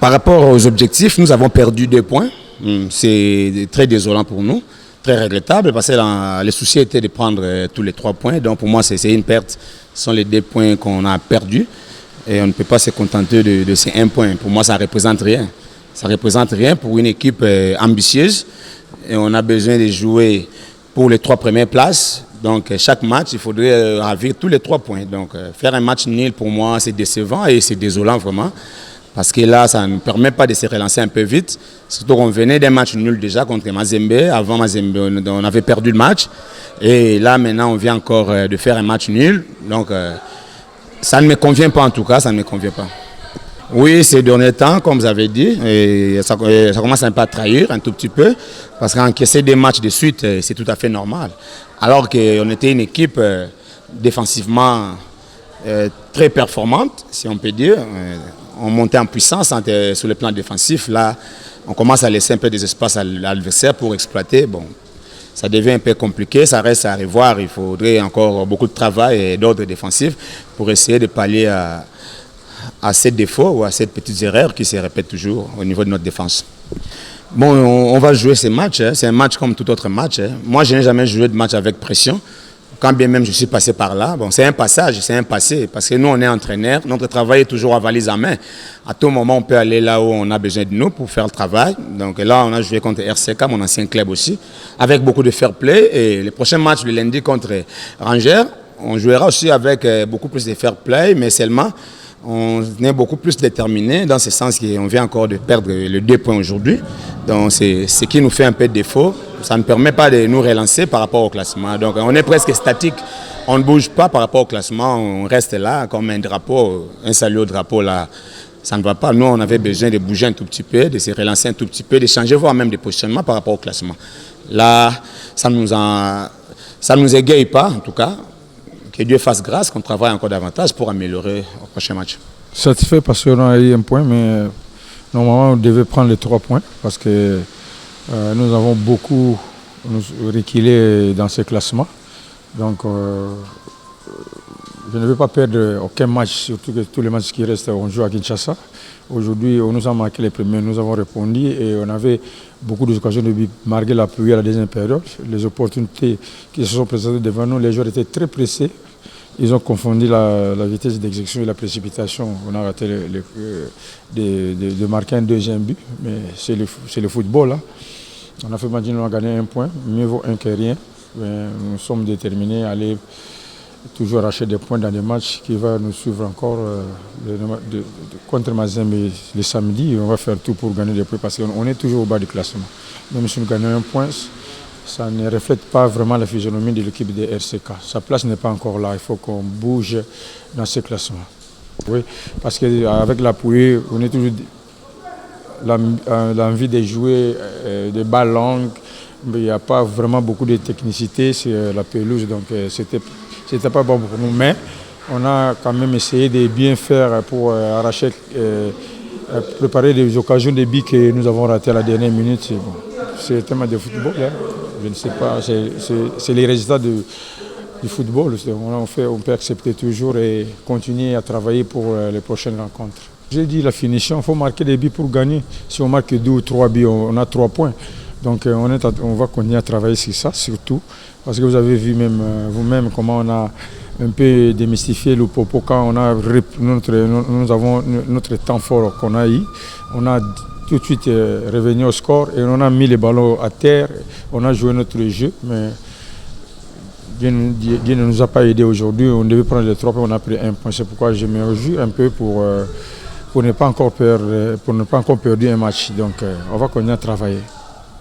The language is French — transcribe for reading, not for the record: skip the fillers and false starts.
Par rapport aux objectifs, nous avons perdu 2 points. C'est très désolant pour nous, très regrettable, parce que le souci était de prendre tous les 3 points. Donc pour moi, c'est une perte. Ce sont les 2 points qu'on a perdus. Et on ne peut pas se contenter de ces 1 point. Pour moi, ça ne représente rien. Ça ne représente rien pour une équipe ambitieuse. Et on a besoin de jouer pour les 3 premières places. Donc chaque match, il faudrait ravir tous les 3 points. Donc faire un match nul, pour moi, c'est décevant et c'est désolant vraiment. Parce que là, ça ne nous permet pas de se relancer un peu vite. Surtout qu'on venait d'un match nul déjà contre Mazembe. Avant Mazembe, on avait perdu le match. Et là, maintenant, on vient encore de faire un match nul. Donc ça ne me convient pas en tout cas, ça ne me convient pas. Oui, ces derniers temps, comme vous avez dit, et ça commence un peu à trahir un tout petit peu. Parce qu'encaisser des matchs de suite, c'est tout à fait normal. Alors qu'on était une équipe défensivement très performante, si on peut dire. On montait en puissance sur le plan défensif. Là, on commence à laisser un peu des espaces à l'adversaire pour exploiter. Bon, ça devient un peu compliqué, ça reste à revoir. Il faudrait encore beaucoup de travail et d'ordre défensif pour essayer de pallier à ces défauts ou à ces petites erreurs qui se répètent toujours au niveau de notre défense. Bon, on va jouer ces matchs. C'est un match comme tout autre match. Moi, je n'ai jamais joué de match avec pression. Quand bien même je suis passé par là, bon, c'est un passage, c'est un passé, parce que nous, on est entraîneurs, notre travail est toujours à valise en main. À tout moment, on peut aller là où on a besoin de nous pour faire le travail. Donc là, on a joué contre RCK, mon ancien club aussi, avec beaucoup de fair play. Et le prochain match, le lundi, contre Rangers, on jouera aussi avec beaucoup plus de fair play, mais seulement, on est beaucoup plus déterminé dans ce sens qu'on vient encore de perdre les 2 points aujourd'hui. Donc c'est ce qui nous fait un peu de défaut. Ça ne permet pas de nous relancer par rapport au classement. Donc on est presque statique. On ne bouge pas par rapport au classement. On reste là comme un drapeau, un salut au drapeau là. Ça ne va pas. Nous, on avait besoin de bouger un tout petit peu, de se relancer un tout petit peu, de changer, voire même de positionnement par rapport au classement. Là, ça ne nous égaye pas, en tout cas. Que Dieu fasse grâce, qu'on travaille encore davantage pour améliorer au prochain match. Satisfait parce qu'on a eu 1 point, mais normalement on devait prendre les 3 points parce que nous avons beaucoup reculé dans ce classement. Donc je ne veux pas perdre aucun match, surtout que tous les matchs qui restent, on joue à Kinshasa. Aujourd'hui, on nous a marqué les premiers, nous avons répondu et on avait beaucoup d'occasions de marquer l'appui à la deuxième période. Les opportunités qui se sont présentées devant nous, les joueurs étaient très pressés. Ils ont confondu la vitesse d'exécution et la précipitation. On a raté de marquer un 2e but, mais c'est le football. Hein. On a fait match, on a gagné 1 point, mieux vaut 1 que rien. Mais nous sommes déterminés à aller toujours arracher des points dans des matchs qui vont nous suivre encore contre Mazembe le samedi. On va faire tout pour gagner des points parce qu'on est toujours au bas du classement. Même si nous gagnons 1 point, ça ne reflète pas vraiment la physionomie de l'équipe de RCK. Sa place n'est pas encore là. Il faut qu'on bouge dans ce classement. Oui, parce qu'avec l'appui, on est toujours l'envie de jouer des balles longues. Mais il n'y a pas vraiment beaucoup de technicité sur la pelouse, donc c'était pas bon pour nous. Mais on a quand même essayé de bien faire pour arracher, préparer des occasions de buts que nous avons ratées à la dernière minute. C'est un thème de football, hein. Je ne sais pas, c'est les résultats du football. On peut accepter toujours et continuer à travailler pour les prochaines rencontres. J'ai dit la finition, il faut marquer des buts pour gagner. Si on marque 2 ou 3 buts, on a 3 points. Donc on va continuer à travailler sur ça, surtout, parce que vous avez vu vous-même comment on a un peu démystifié le popo quand nous avons notre temps fort qu'on a eu. On a tout de suite revenu au score et on a mis les ballons à terre, on a joué notre jeu, mais Dieu ne nous a pas aidés aujourd'hui. On devait prendre les 3 points, on a pris 1 point. C'est pourquoi je me réjouis un peu pour ne pas encore perdre un match. Donc on va continuer à travailler.